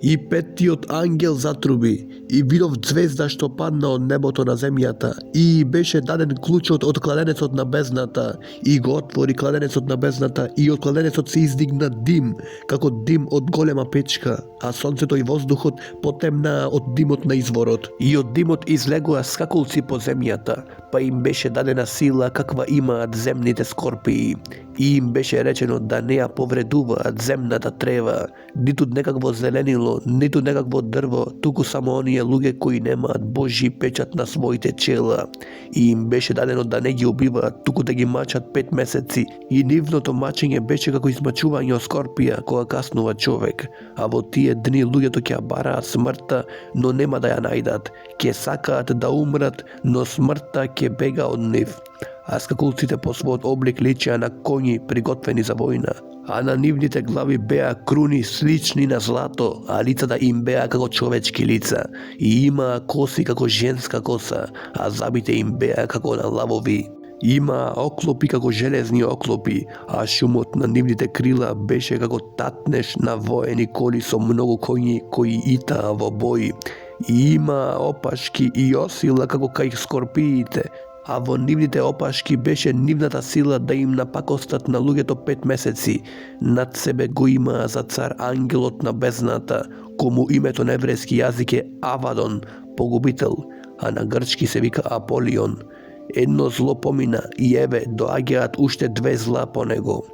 И петтиот ангел затруби, и видов звезда што падна од небото на земјата, и беше даден клучот од кладенецот на бездната, и го отвори кладенецот на бездната, и од кладенецот се издигна дим, како дим од голема печка, а сонцето и воздухот потемнаа од димот на изворот. И од димот излегоа скакулци по земјата, па им беше дадена сила каква имаат земните скорпии. И им беше речено да не ја повредуваат земната трева, ниту некакво зеленило, ниту некакво дрво, туку само оние луѓе кои немаат Божји печат на своите чела. И им беше дадено да не ги убиваат, туку да ги мачат 5 месеци. И нивното мачење беше како измачување од скорпија кога каснува човек. А во тие дни луѓето ќе ја бараат смртта, но нема да ја најдат. Ќе сакаат да умрат, но смртта ќе бега од нив. А скакулците по својот облик личеа на коњи приготвени за војна. А на нивните глави беа круни слични на злато, а лицата им беа како човечки лица. И имаа коси како женска коса, а забите им беа како на лавови. Имаа оклопи како железни оклопи, а шумот на нивните крила беше како татнеш на воени коли со многу коњи кои итаа во бои. И имаа опашки и осила како кај скорпиите, а во нивните опашки беше нивната сила да им напакостат на луѓето 5 месеци. Над себе го имаа за цар ангелот на бездната, кому името на еврејски јазик е Авадон, погубител, а на грчки се вика Аполион. Едно зло помина и еве доаѓаат уште 2 зла по него.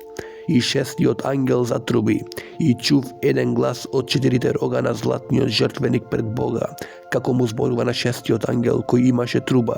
И шестиот ангел затруби, и чув еден глас од 4 рога на златниот жртвеник пред Бога, како му зборува на шестиот ангел кој имаше труба.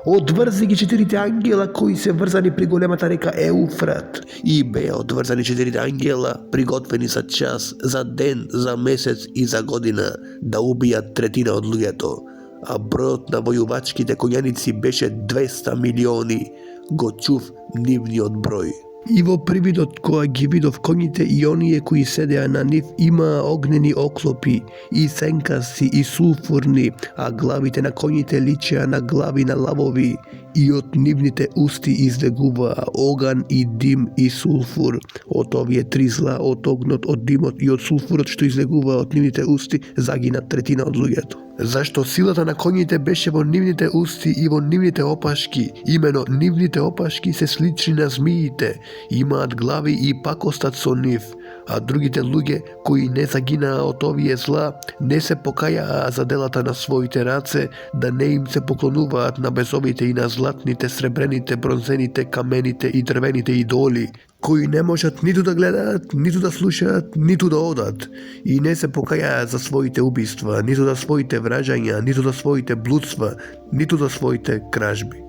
Одврзи ги 4 ангела кои се врзани при големата река Еуфрат. И беа одврзани 4 ангела, приготвени за час, за ден, за месец и за година, да убијат третина од луѓето. А бројот на војувачките коњаници беше 200 милиони. Го чув нивниот број. И во привидот кога ги видов коњите и оние кои седеа на нив имаа огнени оклопи, и сенкаси и сулфурни, а главите на коњите личеа на глави на лавови, и од нивните усти излегуваа оган и дим и сулфур. Од овие 3 зла, од огнот, од димот и од сулфурот што излегуваа од нивните усти, загина третина од луѓето. Зашто силата на коњите беше во нивните усти и во нивните опашки. Имено нивните опашки се слични на змиите, имаат глави и пакостат со нив. А другите луѓе кои не загинаа од овие зла, не се покајаа за делата на своите раце, да не им се поклонуваат на безовите и на златните, сребрените, бронзените, камените и дрвените идоли, кои не можат ниту да гледаат, ниту да слушаат, ниту да одат, и не се покајаа за своите убиства, ниту за своите вражања, ниту за своите блудства, ниту за своите кражби.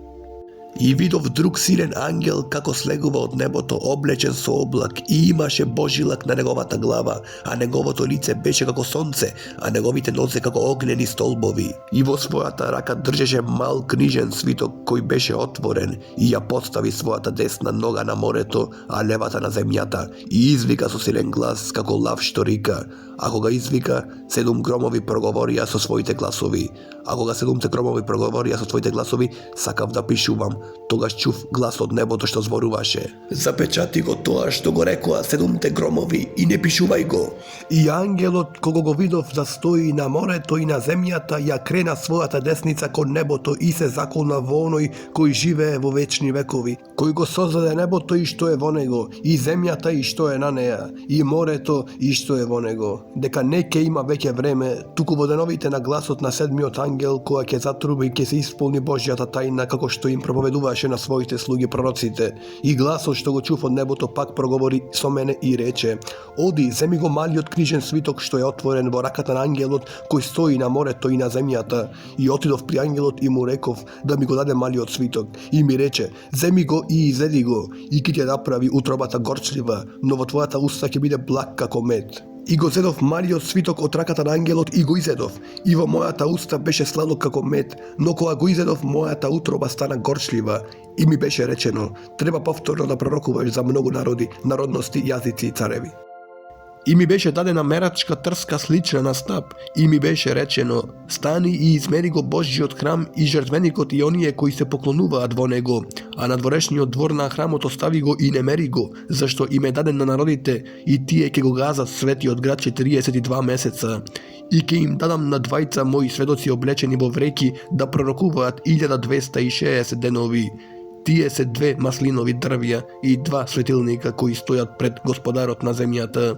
И видов друг силен ангел како слегува од небото облечен со облак и имаше божилак на неговата глава, а неговото лице беше како сонце, а неговите нозе како огнени столбови. И во својата рака држеше мал книжен свиток кој беше отворен и ја постави својата десна нога на морето, а левата на земјата, и извика со силен глас како лав што рика. А кога извика, 7 громови проговорија со своите гласови. А кога 7 громови проговорија со своите гласови, сакав да пишувам. Тогаш чув глас од небото што зборуваше: запечати го тоа што го рекоа 7 громови и не пишувај го. И ангелот, кога го видов да стои на морето и на земјата, ја крена својата десница кон небото и се заколна во оној кој живее во вечни векови, кој го создаде небото и што е во него, и земјата и што е на неа, и морето и што е во него, дека не ќе има веќе време, туку во деновите на гласот на седмиот ангел, кога ќе затруби, ќе се исполни Божјата тајна, како што им проповедуваше на своите слуги пророците. И гласот што го чув од небото пак проговори со мене и рече: оди, земи го малиот книжен свиток што е отворен во раката на ангелот кој стои на морето и на земјата. И отидов при ангелот и му реков да ми го даде малиот свиток. И ми рече: земи го и изеди го, и ќе ти направи утробата горчлива, но во твојата уста ќе биде благ како мед. И го зедов малиот свиток од раката на ангелот и го изедов. И во мојата уста беше сладок како мед, но кога го изедов, мојата утроба стана горчлива. И ми беше речено: треба повторно да пророкуваш за многу народи, народности, јазици и цареви. И ми беше дадена мерачка трска слична на стап, и ми беше речено, стани и измери го Божјиот храм и жртвеникот и оние кои се поклонуваат во него, а на дворешниот двор на храмот остави го и не мери го, зашто им е даден на народите, и тие ке го газат светиот град 42 месеца. И ке им дадам на двајца мои сведоци облечени во вреки да пророкуваат 1260 денови. Тие се 2 маслинови дрвја и 2 светилника кои стојат пред Господарот на земјата.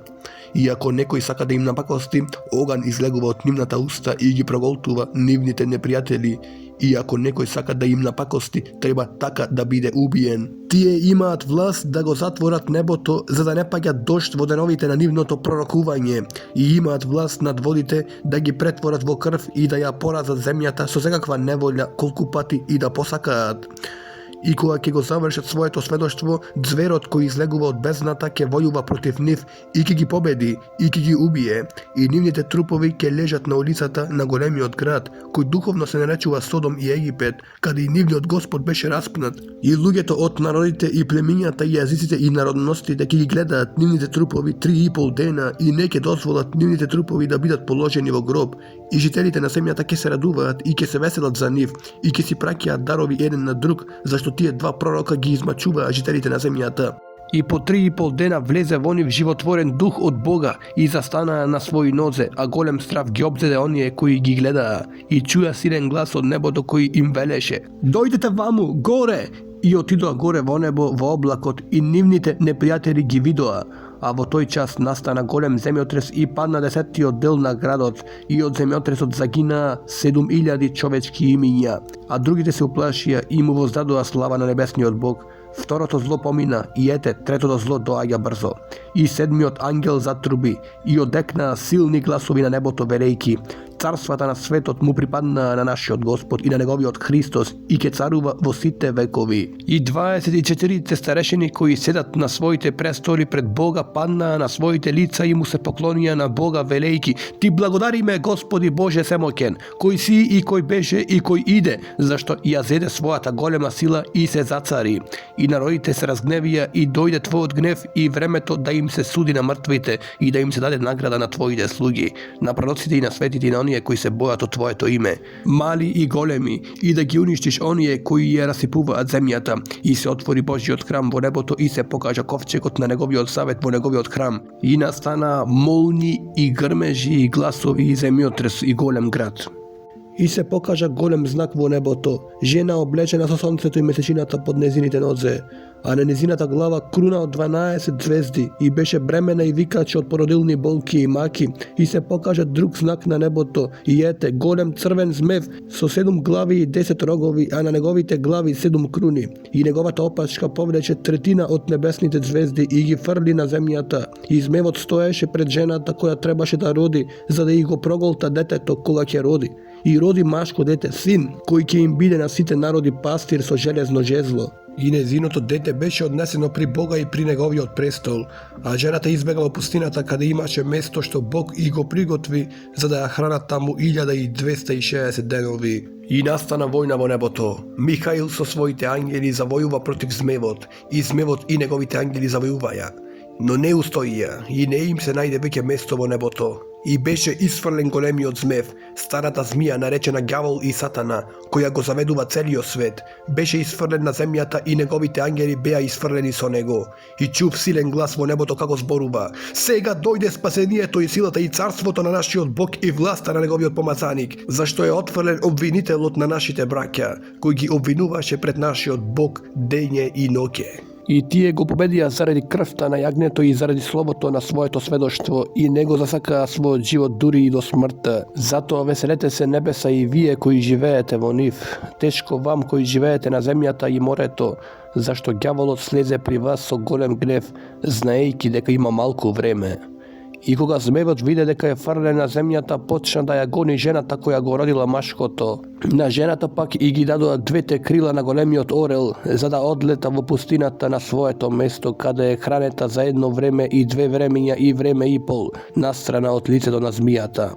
И ако некој сака да им напакости, оган излегува од нивната уста и ги проголтува нивните непријатели. И ако некој сака да им напакости, треба така да биде убиен. Тие имаат власт да го затворат небото, за да не паѓа дожд во деновите на нивното пророкување. И имаат власт над водите да ги претворат во крв и да ја поразат земјата со секаква неволја колку пати и да посакаат. И кога ќе го завршат своето сведоштво, зверот кој излегува од бездната ќе војува против нив и ќе ги победи и ќе ги убие, и нивните трупови ќе лежат на улицата на големиот град, кој духовно се наречува Содом и Египет, каде и нивниот Господ беше распнат. И луѓето од народите и племињата и јазиците и народностите ќе ги гледаат нивните трупови 3,5 дена и не ќе дозволат нивните трупови да бидат положени во гроб. И жителите на земјата ќе се радуваат и ќе се веселат за нив и ќе си праќаат дарови еден на друг, зашто тие 2 пророка ги измачуваа жителите на земјата. И по 3,5 дена влезе во нив животворен дух од Бога и застанаа на своји нозе, а голем страв ги обзеде оние кои ги гледаа. И чуја силен глас од небото кој им велеше: дојдете ваму, горе! И отидоа горе во небо, во облакот, и нивните непријатели ги видоа. А во тој час настана голем земјотрес и падна 10-тиот дел на градот, и од земјотресот загинаа 7000 човечки имиња, а другите се уплашија и му воздадоа слава на небесниот Бог. Второто зло помина, и ете, третото зло доаѓа брзо. И 7-миот ангел затруби, и одекнаа силни гласови на небото велејки: царствата на светот му припаднаа на нашиот Господ и на неговиот Христос, и ке царува во сите векови. И 24 старешини кои седат на своите престоли пред Бога паднаа на своите лица и му се поклонија на Бога велејки: ти благодариме, Господи Боже семоќен, кој си и кој беше и кој иде, зашто ја зеде својата голема сила и се зацари. И народите се разгневија и дојде твојот гнев и времето да им се суди на мртвите и да им се даде награда на твоите слуги, на пророците и на светите и на оние кои се бојат од твоето име, мали и големи, и да ги уништиш оние кои ја расипуваат земјата. И се отвори Божјиот храм во небото и се покажа ковчегот на неговиот завет во неговиот храм. И настана молни и грмежи и гласови и земјотрес и голем град. И се покажа голем знак во небото, жена облечена со сонцето и месечината под незините нозе, а на незината глава круна од 12 звезди, и беше бремена и викаче од породилни болки и маки. И се покажа друг знак на небото, и ете, голем црвен змев со 7 глави и 10 рогови, а на неговите глави 7 круни. И неговата опашка повлече третина од небесните звезди и ги фрли на земјата. И змевот стоеше пред жената која требаше да роди, за да и го проголта детето кога ќе роди. И роди машко дете, син, кој ќе им биде на сите народи пастир со железно жезло. И незиното дете беше однесено при Бога и при неговиот престол, а жената избега во пустината каде имаше место што Бог и го приготви за да ја хранат таму 1260 денови. И настана војна во небото. Михаил со своите ангели завојува против змевот, и змевот и неговите ангели завојуваја, но не устоија и не им се најде веќе место во небото. И беше исфрлен големиот змев, старата змија наречена ѓавол и сатана, која го заведува целиот свет. Беше исфрлен на земјата и неговите ангели беа исфрлени со него. И чув силен глас во небото како зборува: сега дојде спасението и силата и царството на нашиот Бог и власта на неговиот помазаник, зашто е отфрлен обвинителот на нашите браќа, кој ги обвинуваше пред нашиот Бог дење и ноќе. И тие го победија заради крвта на јагнето и заради словото на своето сведоштво, и не го засакаа својот живот дури и до смртта. Затоа веселете се небеса и вие кои живеете во нив. Тешко вам кои живеете на земјата и морето, зашто ѓаволот слезе при вас со голем гнев, знаејќи дека има малку време. И кога змевот виде дека е фрлен на земјата, почна да ја гони жената која го родила машкото. На жената пак и ги дадоа 2 крила на големиот орел, за да одлета во пустината на своето место, каде е хранета за едно време и 2 времења и време и пол, настрана од лицето на змијата.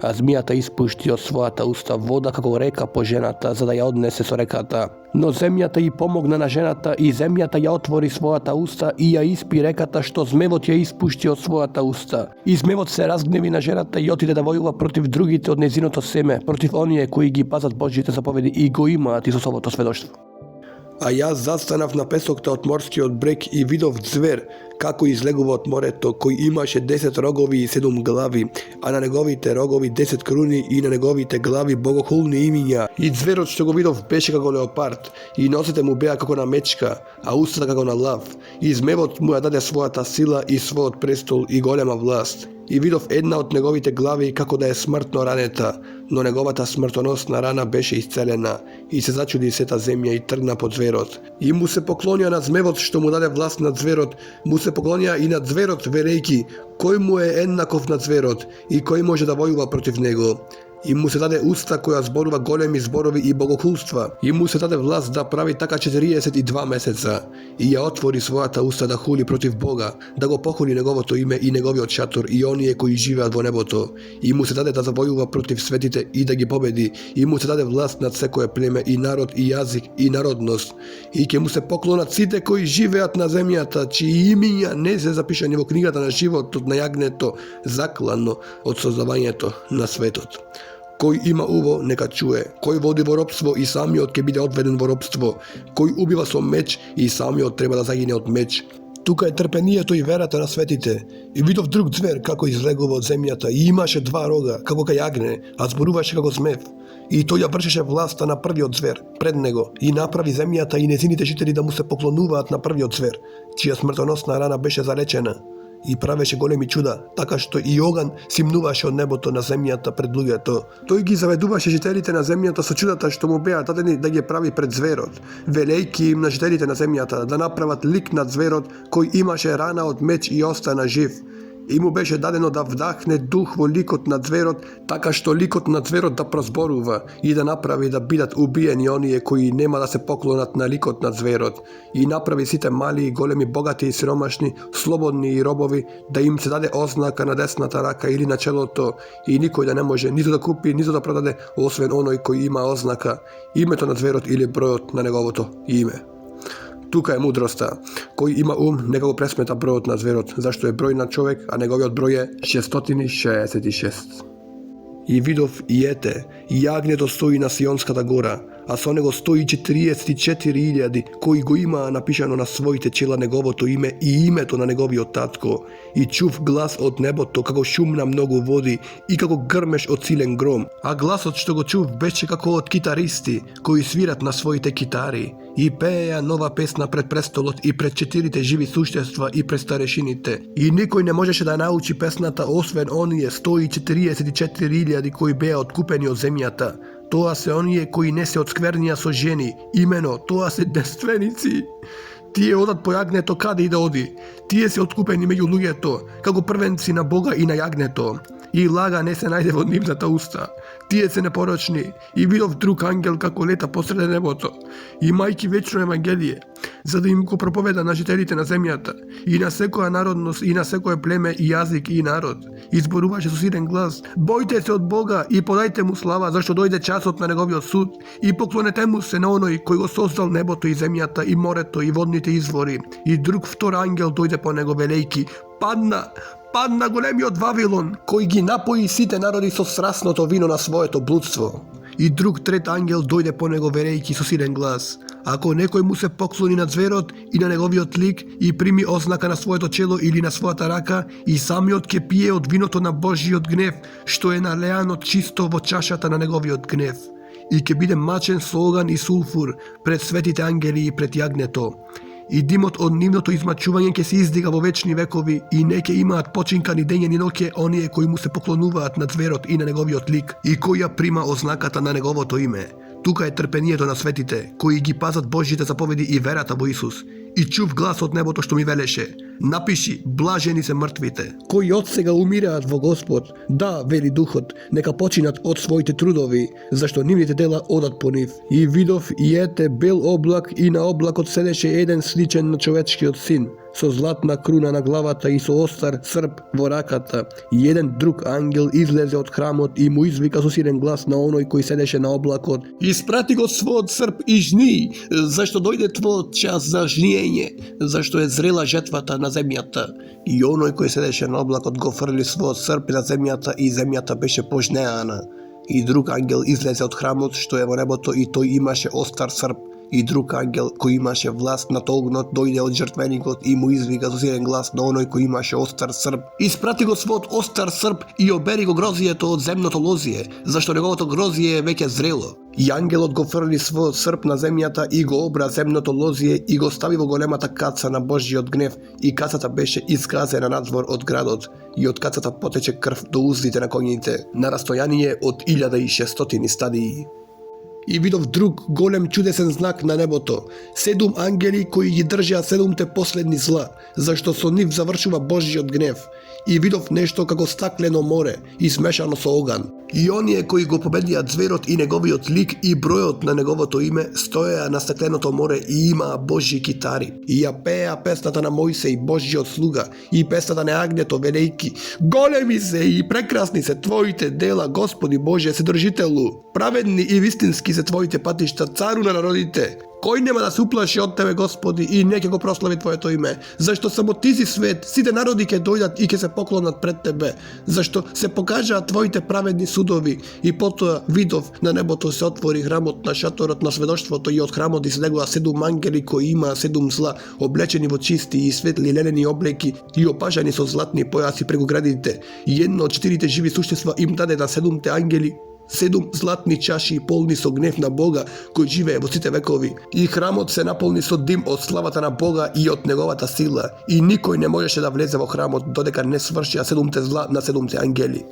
А змијата испушти од својата уста вода како река по жената, за да ја однесе со реката. Но земјата и помогна на жената и земјата ја отвори својата уста и ја испи реката што змевот ја испушти од својата уста. И змевот се разгневи на жената и отиде да војува против другите од незиното семе, против оние кои ги пазат Божјите заповеди и го имаат Исусовото сведоштво. А јас застанав на песокта од морскиот брег и видов звер, како излегува од морето, кој имаше 10 рогови и 7 глави, а на неговите рогови 10 круни и на неговите глави богохулни имиња. И зверот што го видов беше како леопард, и носите му беа како на мечка, а устата како на лав. И змевот му ја даде својата сила и својот престол и голема власт. И видов една од неговите глави како да е смртно ранета, но неговата смртоносна рана беше исцелена, и се зачуди сета земја и тргна под зверот. И му се поклонија на змевот што му даде власт над зверот, му се поклонија и над зверот, велејки, кој му е еднаков на зверот и кој може да војува против него. И му се даде уста која зборува големи зборови и богохулства. И му се даде власт да прави така 42 месеца. И ја отвори својата уста да хули против Бога, да го похули неговото име и неговиот шатор и оние кои живеат во небото. И му се даде да завојува против светите и да ги победи. И му се даде власт над секое племе и народ и јазик и народност. И ќе му се поклонат сите кои живеат на земјата, чии имиња не се запишани во книгата на животот на јагнето, заклано од создавањето на светот. Кој има уво, нека чуе. Кој води во робство и самиот ќе биде одведен во робство. Кој убива со меч и самиот треба да загине од меч. Тука е трпението и верата на светите. И видов друг звер како излегува од земјата и имаше 2 рога, како кај јагне, а зборуваше како змев. И тој ја вршеше власта на првиот звер, пред него, и направи земјата и незините жители да му се поклонуваат на првиот звер, чија смртоносна рана беше залечена. И правеше големи чуда, така што и оган симнуваше од небото на земјата пред луѓето. Тој ги заведуваше жителите на земјата со чудата што му беа дадени да ги прави пред зверот, велејки им на жителите на земјата да направат лик над зверот кој имаше рана од меч и остана жив. И му беше дадено да вдахне дух во ликот на зверот, така што ликот на зверот да прозборува и да направи да бидат убиени оние кои нема да се поклонат на ликот на зверот. И направи сите мали и големи, богати и сиромашни, слободни и робови, да им се даде ознака на десната рака или на челото, и никој да не може ниту да купи, ниту да продаде, освен оној кој има ознака, името на зверот или бројот на неговото име. Тука е мудроста. Кој има ум, нека го пресмета бројот на зверот, зашто е број на човек, а неговиот број е 666. И видов и ете, јагнето стои на Сионската гора, а со него стои 44.000 кои го имаа напишано на своите чела неговото име и името на неговиот татко. И чув глас од небото како шум на многу води и како грмеш од силен гром. А гласот што го чув беше како од китаристи кои свират на своите китари и пееја нова песна пред престолот и пред 4 живи суштества и пред старешините. И никој не можеше да научи песната освен оние 144.000 кои беа откупени од земјата. Тоа се оние кои не се отсквернија со жени, имено тоа се девственици. Тие одат по јагнето каде и да оди. Тие се откупени меѓу луѓето, како првенци на Бога и на јагнето. И лага не се најде во нивната уста. Тие се непорочни. И видов друг ангел како лета посреде небото, имајќи вечно евангелие, за да им го проповеда на жителите на земјата, и на секоја народност, и на секое племе, и јазик, и народ. И зборуваше со силен глас: бојте се од Бога и подајте му слава, зашто дојде часот на неговиот суд, и поклонете му се на оној кој го создал небото и земјата, и морето, и водните извори. И друг втор ангел дојде по него велејки: падна големиот Вавилон, кој ги напои сите народи со страсното вино на своето блудство. И друг трет ангел дојде по него верејки со силен глас: ако некој му се поклони на зверот и на неговиот лик и прими ознака на своето чело или на својата рака, и самиот ќе пие од виното на Божиот гнев, што е налеано чисто во чашата на неговиот гнев, и ќе биде мачен со оган и сулфур пред светите ангели и пред јагнето. И димот од нивното измачување ќе се издига во вечни векови и не ќе имаат починка ни дење ни ноќе оние кои му се поклонуваат на зверот и на неговиот лик и кој ја прима ознаката на неговото име. Тука е трпението на светите, кои ги пазат Божите заповеди и верата во Исус. И чув глас од небото што ми велеше: напиши, блажени се мртвите, кои од сега умираат во Господ. Да, вели Духот, нека починат од своите трудови, зашто нивните дела одат по нив. И видов и ете бел облак, и на облакот седеше еден сличен на човечкиот син. со златна круна на главата и со остар срп во раката. И еден друг ангел излезе од храмот и му извика со силен глас на оној кој седеше на облакот: Испрати го својот срп и жни, зашто дојде твојот час за жниење, зашто е зрела жетвата на земјата. И оној кој седеше на облакот го фрли својот срп на земјата и земјата беше пожнеана. И друг ангел излезе од храмот што е во небото и тој имаше остар срп. И друг ангел кој имаше власт над огнот дојде од жртвеникот и му извика со силен глас на оној кој имаше остар срп: Испрати го својот остар срп и обери го грозието од земното лозие, зашто неговото грозие е веќе зрело. И ангелот го фрли својот срп на земјата и го обра земното лозие и го стави во големата каца на Божјиот гнев, и кацата беше изгазена надвор од градот, и од кацата потече крв до уздите на коњите, на растојание од 1600 стадии. И видов друг голем чудесен знак на небото, 7 ангели кои ги држеа 7-те последни зла, зашто со нив завршува Божјиот гнев. И видов нешто како стаклено море, измешано со оган. И оние кои го победија зверот и неговиот лик и бројот на неговото име, стоеа на стакленото море и имаа Божји китари. И ја пееа песната на Мојсей, Божјиот слуга, и песната на агнето, велејки: Големи се и прекрасни се твоите дела, Господи Боже, Вседржителу. Праведни и вистински се твоите патишта, цару на народите. Кој нема да се уплаши од тебе, Господи, и не ќе го прослави твоето име? Зашто само ти си свет, сите народи ќе дојдат и ќе се поклонат пред тебе. Зашто се покажаа твоите праведни судови. И потоа видов на небото се отвори храмот на шаторот на сведоштвото и од храмот излегоа 7 ангели кои имаа 7 зла, облечени во чисти и светли ленени облеки и опажани со златни појаси преку градите. И едно од 4 живи суштества им даде на 7-те ангели 7 златни чаши полни со гнев на Бога, кој живее во сите векови. И храмот се наполни со дим од славата на Бога и од неговата сила. И никој не можеше да влезе во храмот додека не свршија 7-те зла на 7-те ангели.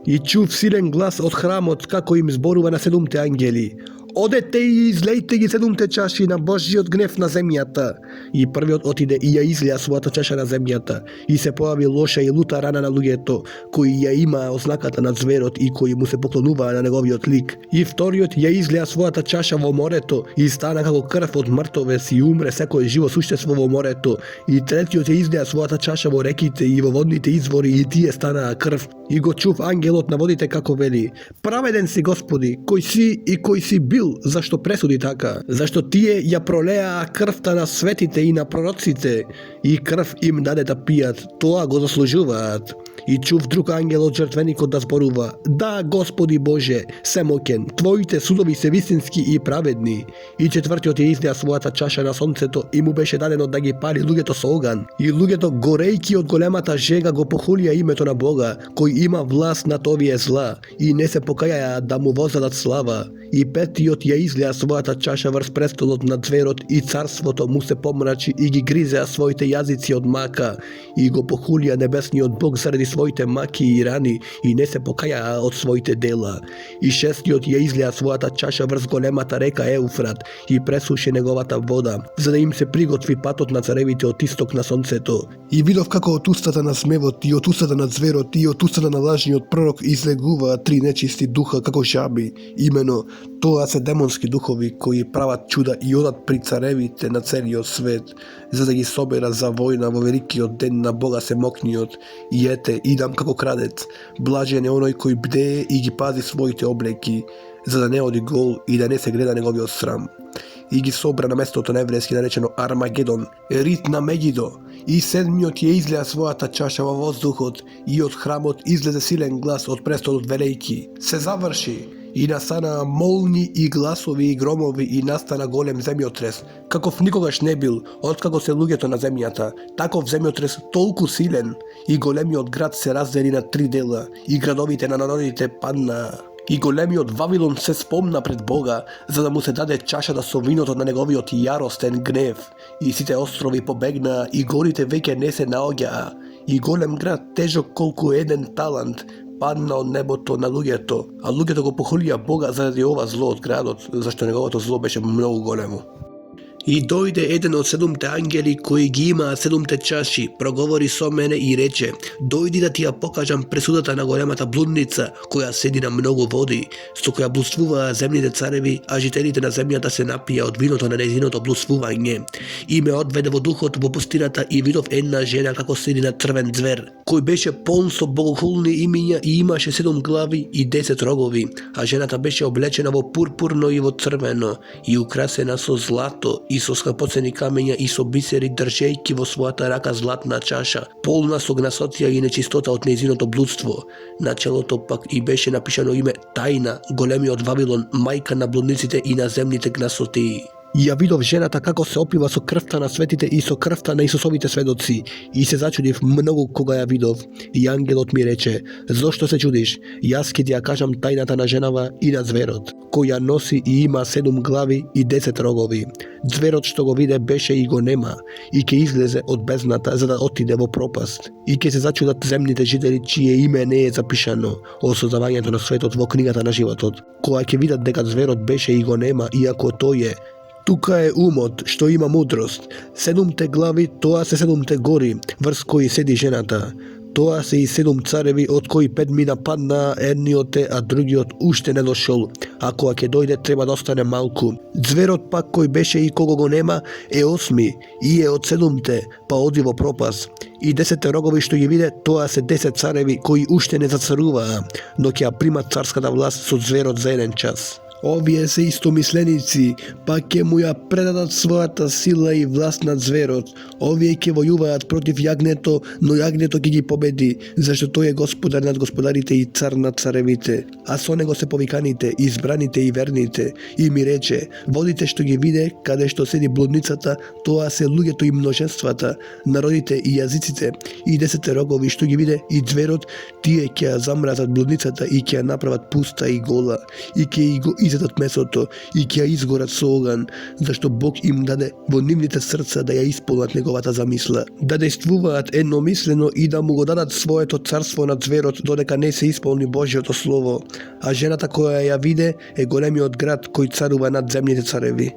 И чув силен глас од храмот како им зборува на 7-те ангели: Одете и излејте ги 7-те чаши на Божјиот гнев на земјата. И првиот отиде и ја излеа својата чаша на земјата. И се појави лоша и лута рана на луѓето, кои ја имаа ознаката на зверот и кои му се поклонуваа на неговиот лик. И вториот ја излеа својата чаша во морето и стана како крв од мртовец и умре секој живо суштество во морето. И третиот ја излеа својата чаша во реките и во водните извори и тие станаа крв. И го чув ангелот на водите како вели: Праведен си, Господи, кој си и кој си бил, зашто пресуди така, зашто тие ја пролеаа крвта на светите и на пророците, и крв им даде да пијат, тоа го заслужуваат. И чув друг ангел од жртвеникот да зборува: Да, Господи Боже, семоќен, твоите судови се вистински и праведни. И четвртиот ја излеа својата чаша на сонцето и му беше дадено да ги пали луѓето со оган. И луѓето, горејки од големата жега, го похулија името на Бога, кој има власт над овие зла, и не се покајаа да му воздадат слава. И петиот ја излеа својата чаша врз престолот на зверот и царството му се помрачи и ги гризеа своите јазици од мака и го похулија небесниот Бог заради своите маки и рани и не се покајаа од своите дела. И шестиот ја излеа својата чаша врз големата река Еуфрат и пресуши неговата вода, за да им се приготви патот на царевите од исток на сонцето. И видов како од устата на смевот и од устата на зверот и од устата на лажниот пророк излегуваа 3 нечисти духа како жаби, имено тоа се демонски духови кои прават чуда и одат при царевите на целиот свет, за да ги собера за војна во великиот ден на Бога Семокниот. И ете, идам како крадец, блажен е оној кој бдее и ги пази своите облеки, за да не оди гол и да не се гледа неговиот срам. И ги собра на местото на еврејски наречено Армагедон, рит на Мегидо. И седмиот ја излеа својата чаша во воздухот и од храмот излезе силен глас од престолот велејки: Се заврши! И настана молни и гласови и громови и настана голем земјотрес, каков никогаш не бил, откако се луѓето на земјата. Таков земјотрес толку силен, и големиот град се раздели на 3 дела, и градовите на народите паднаа. И големиот Вавилон се спомна пред Бога, за да му се даде чашата со виното на неговиот јаростен гнев. И сите острови побегнаа, и горите веќе не се наоѓаа. И голем град, тежок колку еден талант, падна од небото на луѓето, а луѓето го похулија Бога заради ова зло од градот, зашто неговото зло беше многу големо. I dojde jedan od 7 angeli koji ги има 7 чаши, проговори со мене и рече: дојди да ти ја покажам пресудата на големата блудница, која седи на многу води, со која блудствуваа земните цареви, а жителите на земјата се напија од виното на нејзиното блудствување. И ме одведе во духот во пустината и видов една жена како седи на црвен ѕвер, кој беше полн со богохулни имиња и имаше 7 глави и 10 рогови, а жената беше облечена во пурпурно и во црвено и украсена со злато и со скапоцени камења и со бисери, држејќи во својата рака златна чаша, полна со гнасотија и нечистота од нејзиното блудство. На челото пак и беше напишано име Тајна, големиот Вавилон, мајка на блудниците и на земните гнасотии. И ја видов жената како се опива со крвта на светите и со крвта на Исусовите сведоци, и се зачудив многу кога ја видов. И ангелот ми рече: зошто се чудиш? Јас ќе ти ја кажам тајната на женава и на зверот, кој ја носи и има 7 глави и 10 рогови. Зверот што го виде беше и го нема, и ќе излезе од бездната за да отиде во пропаст. И ќе се зачудат земните жители чие име не е запишано од создавањето на светот во книгата на животот, кога ќе видат дека зверот беше и го нема, иако тој е. Тука е умот што има мудрост. 7 глави, тоа се 7 гори, врз кои седи жената. Тоа се и 7 цареви, од кои 5 мина паднаа, едниот е, а другиот уште не дошол, а кога ќе дојде треба да остане малку. Зверот пак кој беше и кого го нема е 8 и е од 7, па оди во пропаст. И 10 рогови што ги виде, тоа се 10 цареви кои уште не зацаруваа, но ќе ја примат царската власт со зверот за 1 час. Овие се истомисленици, па ќе му ја предадат својата сила и власт над зверот. Овие ќе војуваат против јагнето, но јагнето ќе ги победи, зашто тој е господар над господарите и цар над царевите. А со него се повиканите, избраните и верните. И ми рече: водите што ги виде, каде што седи блудницата, тоа се луѓето и множествата, народите и јазиците, и 10 рогови што ги виде, и зверот, тие ќе ја замразат блудницата и ќе ја направат пуста и гола, и ќе го изедат месото и ќе ја изгорат со оган, зашто Бог им даде во нивните срца да ја исполнат неговата замисла, да действуваат едномислено и да му го дадат своето царство над зверот додека не се исполни Божјото слово. А жената која ја виде е големиот град кој царува над земните цареви.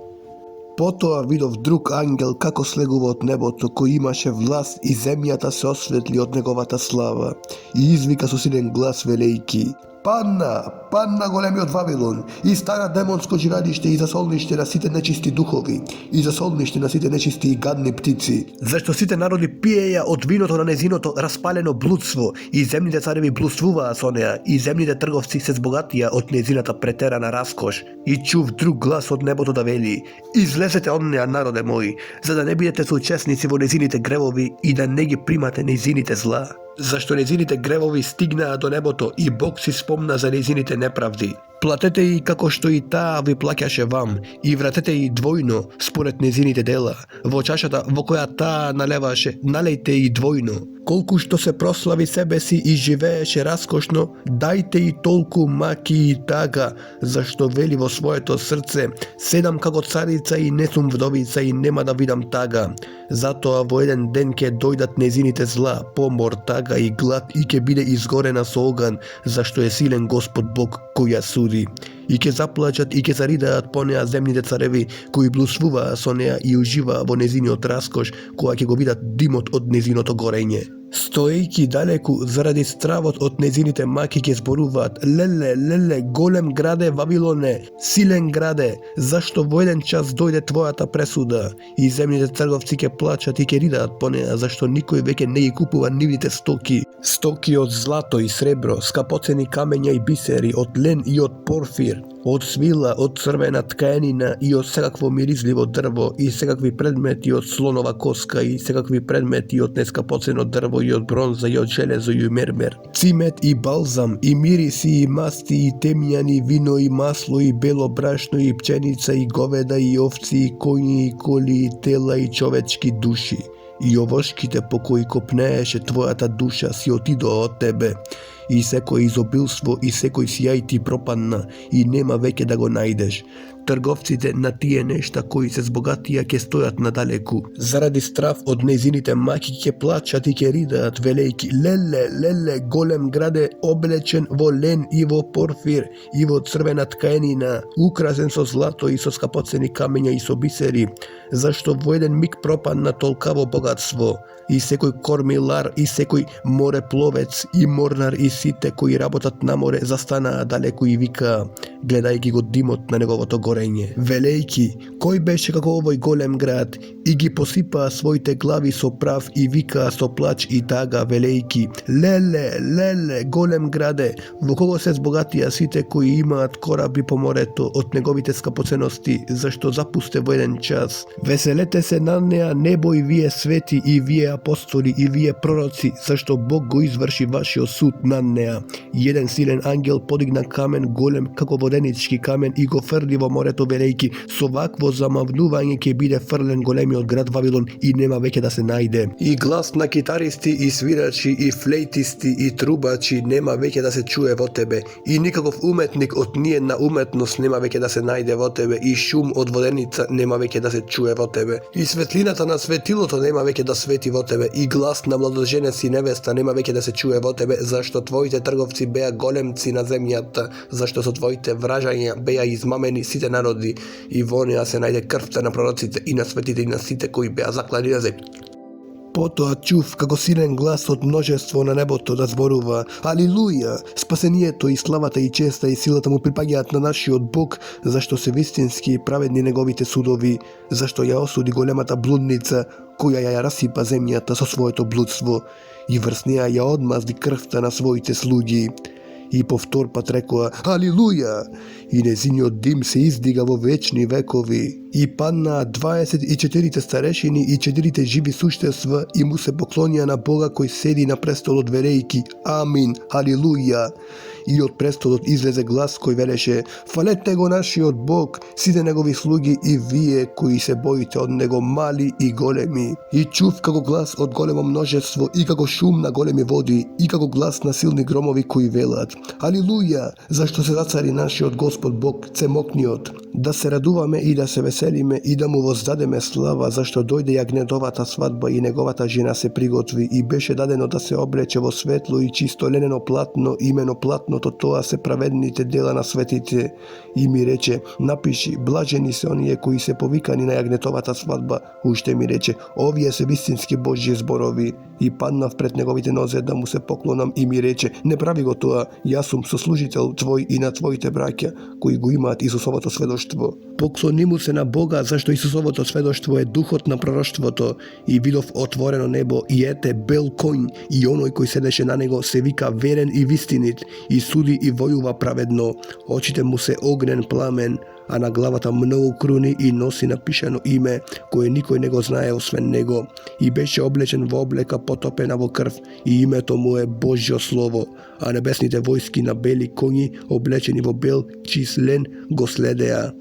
Потоа видов друг ангел како слегува од небото, кој имаше власт и земјата се осветли од неговата слава, и извика со силен глас велејки: Падна, падна големиот Вавилон, и стана демонско жирадиште и засолниште на сите нечисти духови, и засолниште на сите нечисти и гадни птици. Зашто сите народи пиеја од виното на незиното распалено блудство, и земните цареви блудствуваа со неа, и земните трговци се збогатија од незината претерана раскош. И чув друг глас од небото да вели: излезете од неа, народе мој, за да не бидете соучесници во незините гревови и да не ги примате незините зла. Зашто незините гревови стигнаа до небото и Бог си спомна за незините неправди. Платете и како што и таа ви плаќаше вам, и вратете и двојно според незините дела. Во чашата во која таа налеваше, налејте и двојно. Колку што се прослави себе си и живееше раскошно, дајте и толку маки и тага, зашто вели во своето срце: седам како царица и не сум вдовица и нема да видам тага. Затоа во еден ден ќе дојдат незините зла, помор, тага и глад, и ќе биде изгорена со оган, зашто е силен Господ Бог кој ја суди. И ќе заплачат и ќе заридаат по неа земните цареви кои блудствуваа со неа и уживаа во незиниот раскош, кога ќе го видат димот од незиното горење. Стоејќи далеку заради стравот од незините маки ќе зборуваат: леле, леле, голем граде Вавилоне, силен граде, зашто во еден час дојде твојата пресуда? И земните трговци ќе плачат и ќе ридаат по неа, зашто никој веќе не ги купува нивните стоки. Стоки од злато и сребро, скапоцени камења и бисери, од лен и од порфир, од свила, од црвена ткаенина и од секакво миризливо дрво, и секакви предмети од слонова коска, и секакви предмети од нескапоцено дрво, и од бронза, и од железо, и мермер. Цимет и балзам, и мириси, и масти, и темјани, вино и масло, и бело брашно, и пченица, и говеда, и овци, и коњи, и коли, и тела, и човечки души. И овошките по кои копнееше твојата душа си отидоа од тебе. и секое изобилство и секој сјај ти пропадна и нема веќе да го најдеш. Трговците на тие нешта кои се збогатија ќе стојат надалеку. Заради страф од нејзините маки ќе плачат и ќе ридаат, велејки: леле, леле, голем граде, облечен во лен и во порфир и во црвена ткаенина, украсен со злато и со скапоцени камења и со бисери, зашто во еден миг пропадна толкаво богатство. И секој кормилар, и секој морепловец, и морнар, и сите кои работат на море застанаа далеку и викаа, гледајќи го димот на неговото горење, велејки: кој беше како овој голем град, и ги посипаа своите глави со прав и викаа со плач и тага, велејки: леле, леле, голем граде, во кого се збогатија сите кои имаат кораби по морето од неговите скапоценности, зашто запусте во еден час. Веселете се на неа небо и вие свети и вие апостоли и вие пророци, зашто Бог го изврши вашиот суд на неа. И еден силен ангел подигна камен голем како воденички камен и го фрли во морето, велејки: со вакво замавнување ќе биде фрлен големиот град Вавилон и нема веќе да се најде. И глас на китаристи и свирачи и флейтисти и трубачи нема веќе да се чуе во тебе, и никаков уметник од ние на уметност нема веќе да се најде во тебе, и шум од воденица нема веќе да се чуе во тебе, и светлината на светилото нема веќе да свети во тебе, и глас на младоженец и невеста нема веќе да се чуе во тебе, зашто твоите трговци беа големци на земјата, зашто со твоите вражања беа измамени сите народи, и во неа се најде крвта на пророците и на светите и на сите кои беа заклани на земја. Потоа чув како силен глас од множество на небото да зборува: Алилуја! Спасението и славата и честа и силата му припаѓаат на нашиот Бог, зашто се вистински и праведни неговите судови, зашто ја осуди големата блудница, која ја расипа земјата со своето блудство, и врз неа ја одмазди крвта на своите слуги. И повтор пат рекоа: Алилуја! И незиниот дим се издига во вечни векови. И паднаа 24 старешини и 4 живи суштества и му се поклонија на Бога кој седи на престолот, велејки: Амин, Алилуја! И од престолот излезе глас кој велеше: Фалете го нашиот Бог, сите негови слуги и вие кои се боите од него, мали и големи. И чув како глас од големо множество и како шум на големи води и како глас на силни громови кои велат: Алилуја, зашто се зацари нашиот Господ Бог, цемокниот. Да се радуваме и да се веселиме и да му воздадеме слава, зашто дојде јагнедовата свадба и неговата жена се приготви, и беше дадено да се облече во светло и чисто ленено платно, имено платното тоа се праведните дела на светите. И ми рече: напиши: блажени се оние кои се повикани на јагнетовата свадба. Уште ми рече: овие се вистински Божји зборови. И паднав пред неговите нозе да му се поклонам, и ми рече: не прави го тоа, јас сум сослужител твој и на твоите браќа кои го имаат Исусовото сведоштво. Поклони му се на Бога, зашто Исусовото сведоштво е духот на пророштвото. И видов отворено небо, и ете бел коњ, и оној кој седеше на него се вика Верен и Вистинит, и суди и војува праведно. Очите му се огнен пламен, а на главата многу круни, и носи напишано име кое никој не го знае освен него. И беше облечен во облека потопена во крв, и името му е Божјо Слово, а небесните војски на бели коњи, облечени во бел чист лен, го следеа.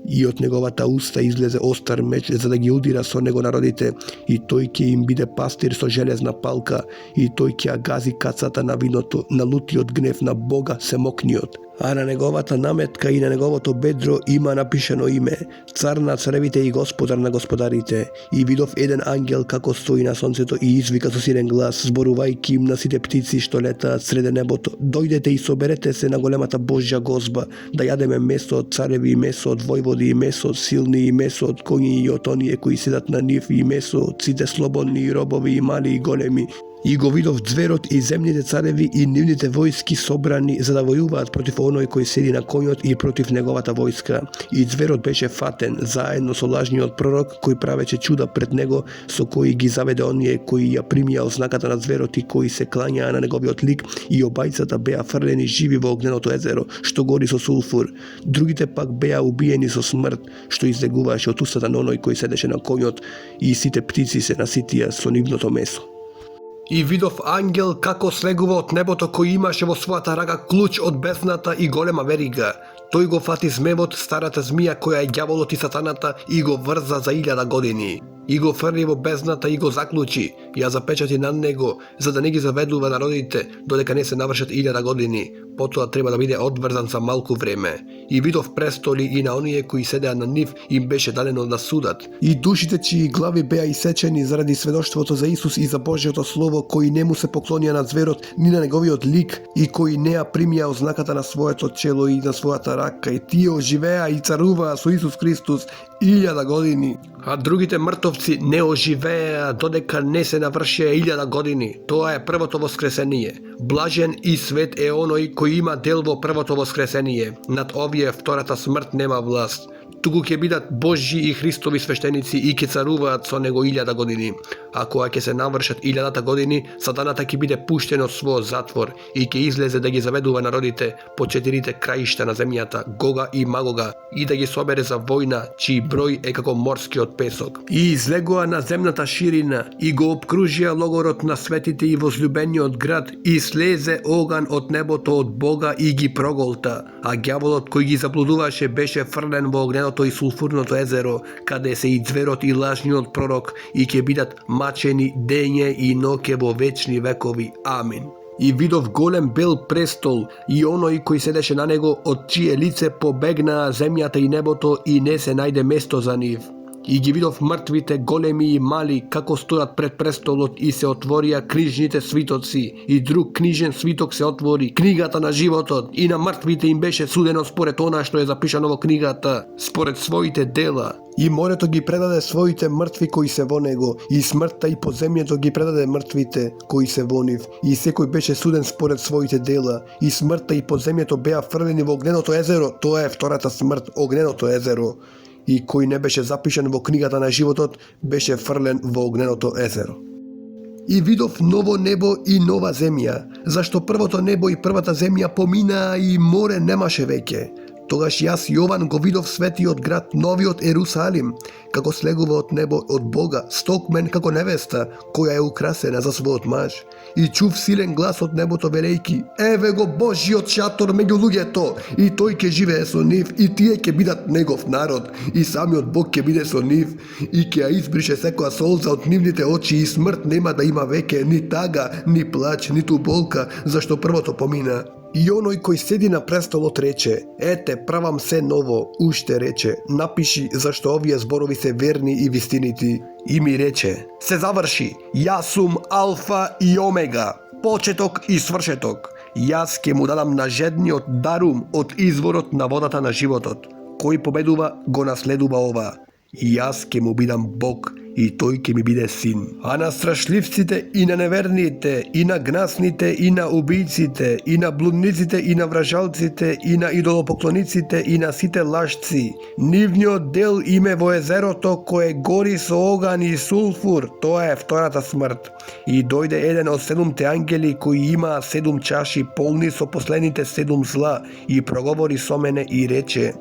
И од неговата уста излезе остар меч, за да ги удира со него народите, и тој ќе им биде пастир со железна палка, и тој ќе ја гази кацата на виното, на лутиот гнев на Бога семокниот. А на неговата наметка и на неговото бедро има напишано име: Цар на царевите и Господар на господарите. И видов еден ангел како стои на сонцето и извика со силен глас, зборувајќи им на сите птици што летаат среде небото: дојдете и соберете се на големата Божја гозба, да јадеме месо од цареви и месо од војводи и месо од силни и месо од коњи и од оние кои седат на нив и месо од сите слободни и робови и мали и големи. И го видов зверот и земните цареви и нивните војски собрани за да војуваат против оној кој седи на коњот и против неговата војска. И зверот беше фатен заедно со лажниот пророк кој правече чуда пред него, со кои ги заведе оние кои ја примија ознаката на зверот и кои се клањаа на неговиот лик, и обајцата беа фрлени живи во огненото езеро што гори со сулфур. Другите пак беа убиени со смрт што излегуваше од устата на оној кој седеше на коњот, и сите птици се наситија со нивното месо. И видов ангел како слегува од небото, кој имаше во својата рага клуч од бездната и голема верига. Тој го фати змевот, старата змија која е ѓаволот и сатаната, и го врза за 1000 години. И го фрли во бездната и го заклучи, ја запечати на него, за да не ги заведува народите, додека не се навршат 1000 години. Потоа треба да биде одврзан за малку време. И видов престоли и на оние кои седеа на нив им беше дадено да судат. И душите чии глави беа исечени заради сведоштвото за Исус и за Божјото слово, кои не му се поклонија на зверот, ни на неговиот лик, и кои не ја примија ознаката на своето чело и на својата рака, и тие оживеа и царуваа со Исус Христос 1000 години. А другите мртовци не оживеа додека не се навршија 1000 години. Тоа е првото воскресение. Блажен и свет е оној кој има дел во првото воскресение. Над овие втората смрт нема власт. Туку ќе бидат Божји и Христови свештеници и ќе царуваат со него 1000 години. А кога ќе се навршат 1000 години, сатаната ќе биде пуштен од својот затвор и ќе излезе да ги заведува народите по 4 краишта на земјата, Гога и Магога, и да ги собере за војна, чиј број е како морскиот песок. И излегоа на земната ширина и го обкружија логорот на светите и возлюбениот град, и слезе оган од небото од Бога и ги проголта, а ѓаволот кој ги заблудуваше беше фрлен во огненото и сулфурното езеро, каде се и зверот и лажниот пророк, и ќе бидат мачени дење и ноќе во вечни векови. Амин. И видов голем бел престол и оној кој седеше на него, од чие лице побегнаа земјата и небото и не се најде место за нив. И ги видов мртвите, големи и мали, како стојат пред престолот, и се отворија книжните свитоци, и друг книжен свиток се отвори, книгата на животот, и на мртвите им беше судено според она што е запишано во книгата, според своите дела. И морето ги предаде своите мртви кои се во него, и смртта и подземјето ги предаде мртвите кои се во нив, и секој беше суден според своите дела, и смртта и подземјето беа фрлени во огненото езеро, тоа е втората смрт, огненото езеро. И кој не беше запишан во книгата на животот, беше фрлен во огненото езеро. И видов ново небо и нова земја, зашто првото небо и првата земја поминаа и море немаше веќе. Тогаш јас, Јован, го видов светиот град, новиот Ерусалим, како слегува од небо од Бога, стокмен како невеста, која е украсена за својот маж. И чув силен глас од небото велејки: еве го Божјиот шатор меѓу луѓето, и тој ќе живее со нив, и тие ќе бидат негов народ, и самиот Бог ќе биде со нив, и ќе ја избрише секоја солза од нивните очи, и смрт нема да има веќе, ни тага, ни плач, ниту болка, зашто првото помина. И оној кој седи на престолот рече: ете, правам се ново, уште рече, напиши, зашто овие зборови се верни и вистинити. И ми рече: се заврши, јас сум Алфа и Омега, почеток и свршеток. Јас ќе му дадам на жедниот дарум од изворот на водата на животот. Кој победува, го наследува ова. И јас ќе му бидам Бог, и тој ќе ми биде син. А на страшливците и на неверните, и на гнасните, и на убийците, и на блудниците, и на вражалците, и на идолопоклониците, и на сите лажци, нивниот дел име во езерото кое гори со оган и сулфур, тоа е втората смрт. И дојде еден од 7 ангели кои имаа 7 чаши полни со последните 7 зла, и проговори со мене и рече: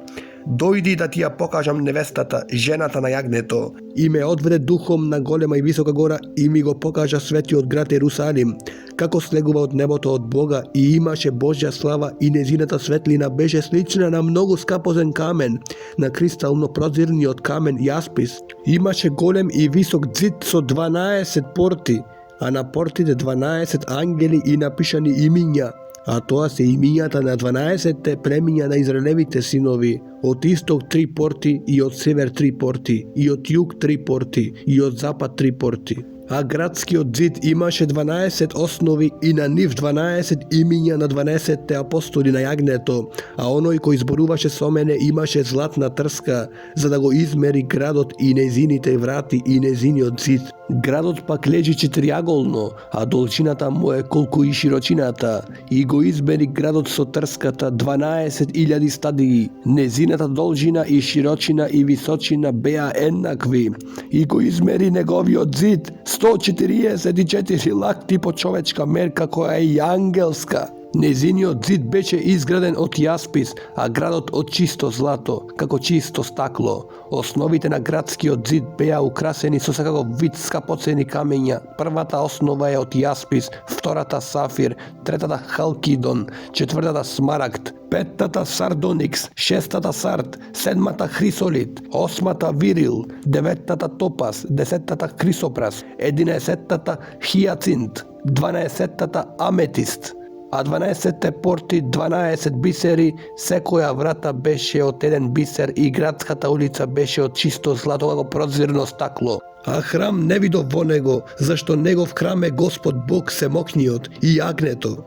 дојди да ти ја покажам невестата, жената на јагнето. И ме одведе духом на голема и висока гора и ми го покажа светиот град Ерусалим, како слегува од небото од Бога, и имаше Божја слава, и незината светлина беше слична на многу скапозен камен, на кристално прозирниот камен јаспис. Имаше голем и висок ѕид со 12 порти, а на портите 12 ангели и напишани имиња. А тоа се имињата на 12 племиња на Израелевите синови, од исток 3 порти, и од север 3 порти, и од југ 3 порти, и од запад 3 порти. А градскиот зид имаше 12 основи, и на нив 12 имиња на 12 апостоли на јагнето, а оној кој зборуваше со мене имаше златна трска, за да го измери градот и незините врати и незиниот зид. Градот пак лежи четириаголно, а должината му е колку и широчината, и го измери градот со трската 12.000 стадии. Незината должина и широчина и височина беа еднакви, и го измери неговиот зид 144 лакти по човечка мерка, која е и ангелска. Незиниот зид беше изграден од јаспис, а градот од чисто злато, како чисто стакло. Основите на градскиот зид беа украсени со секаков вид скапоцени камења. Првата основа е од јаспис, втората сафир, третата халкидон, четвртата смарагд, петтата сардоникс, шестата сард, седмата хрисолит, осмата вирил, деветтата топас, десеттата хрисопрас, единаесеттата хијацинт, дванаесеттата аметист, а 12 порти, 12 бисери, секоја врата беше од еден бисер и градската улица беше од чисто злато како прозирно стакло. А храм не видов во него, зашто негов храм е Господ Бог Семокниот и јагнето.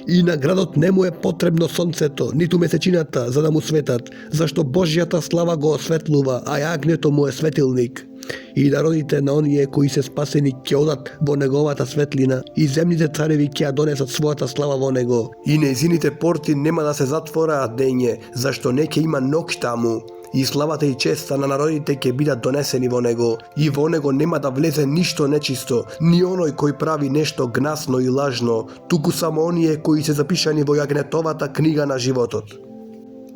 И на градот не му е потребно сонцето, ниту месечината за да му светат, зашто Божјата слава го осветлува, а јагнето му е светилник. И народите на оние кои се спасени ќе одат во неговата светлина, и земните цареви ќе ја донесат својата слава во него. И нејзините порти нема да се затвораат дење, зашто не ќе има ноќ таму. И славата и честа на народите ќе бидат донесени во него, и во него нема да влезе ништо нечисто, ни оној кој прави нешто гнасно и лажно, туку само оние кои се запишани во јагнетовата книга на животот.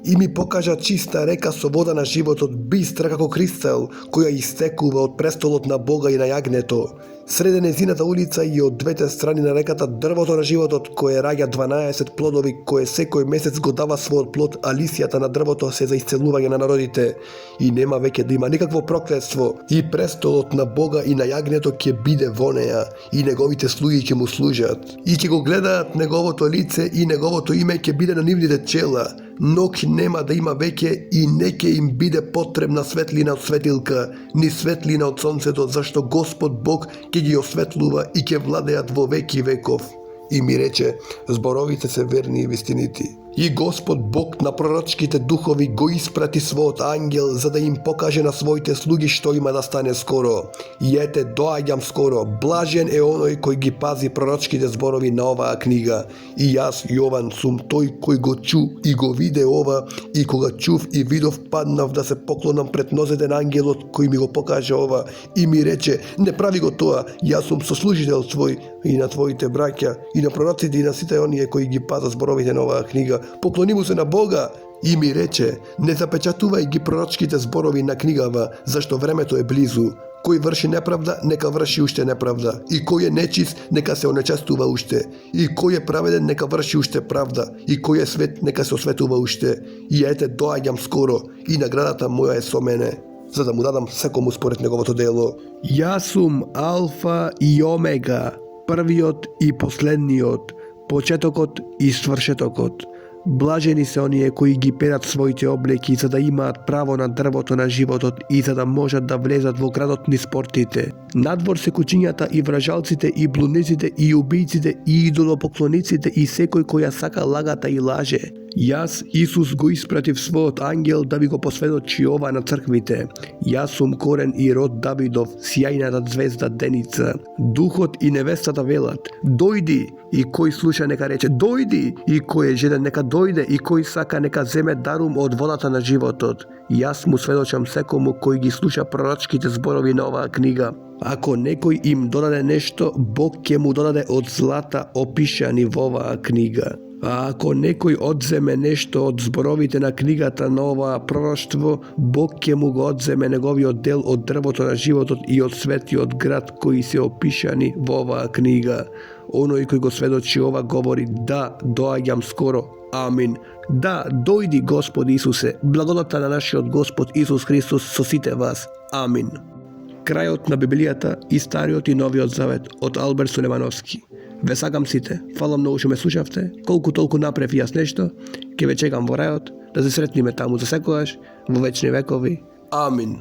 И ми покажа чиста река со вода на животот, бистра како кристал, која истекува од престолот на Бога и на јагнето. Среде незината улица и од двете страни на реката дрвото на животот, кое раѓа 12 плодови, кое секој месец го дава својот плод, а лисјата на дрвото се за исцелување на народите. И нема веќе да има никакво проклетство, и престолот на Бога и на јагнето ќе биде во неа, и неговите слуги ќе му служат. И ќе го гледаат неговото лице, и неговото име ќе биде на нивните чела. Ноќ нема да има веќе и не ќе им биде потребна светлина од светилка, ни светлина од сонцето, зашто Господ Бог ќе ги осветлува и ќе владеат во веки веков. И ми рече, зборовите се верни и вистинити. И Господ Бог на пророчките духови го испрати својот ангел за да им покаже на своите слуги што има да стане скоро. И ете, доаѓам скоро, блажен е оној кој ги пази пророчките зборови на оваа книга. И јас, Јован, сум тој кој го чу и го виде ова, и кога чув и видов паднав да се поклонам пред нозете на ангелот кој ми го покаже ова, и ми рече, не прави го тоа, јас сум сослужител твој и на твоите браќа, и на пророците и на сите оние кои ги пазат зборовите на оваа книга. Поклони му се на Бога. И ми рече, не запечатувај ги пророчките зборови на книгава, зашто времето е близу. Кој врши неправда, нека врши уште неправда. И кој е нечист, нека се онечестува уште. И кој е праведен, нека врши уште правда. И кој е свет, нека се осветува уште. И ете, доаѓам скоро, и наградата моја е со мене, за да му дадам секому според неговото дело. Јас сум Алфа и Омега, првиот и последниот, почетокот и свршетокот. Блажени се оние кои ги перат своите облеки за да имаат право на дрвото на животот и за да можат да влезат во градот низ портите. Надвор се кучињата и вражалците и блудниците и убијците и идолопоклониците и секој која сака лагата и лаже. Јас, Исус, го испратив својот ангел да ви го посведочи ова на црквите. Јас сум корен и род Давидов, сјајната звезда Деница. Духот и невестата велат, дојди, и кој слуша нека рече, дојди, и кој е жеден нека дојде, и кој сака нека земе дарум од водата на животот. Јас му сведочам секому кој ги слуша пророчките зборови на оваа книга. Ако некој им додаде нешто, Бог ќе му додаде од злата опишани во оваа книга. А ако некој одземе нешто од зборовите на книгата на оваа пророштво, Бог ќе му го одземе неговиот дел од дрвото на животот и од светиот град кои се опишани во оваа книга. Оној кој го сведочи ова говори, да, доаѓам скоро. Амин. Да, дојди Господи Исусе, благодата на нашиот Господ Исус Христос со сите вас. Амин. Крајот на Библијата и Стариот и Новиот Завет од Алберт Сулемановски. Ве сакам сите, фала многу што ме слушавте, колку толку направи јас нешто, ќе ве чекам во рајот, да се сретниме таму за секогаш, во вечни векови. Амин.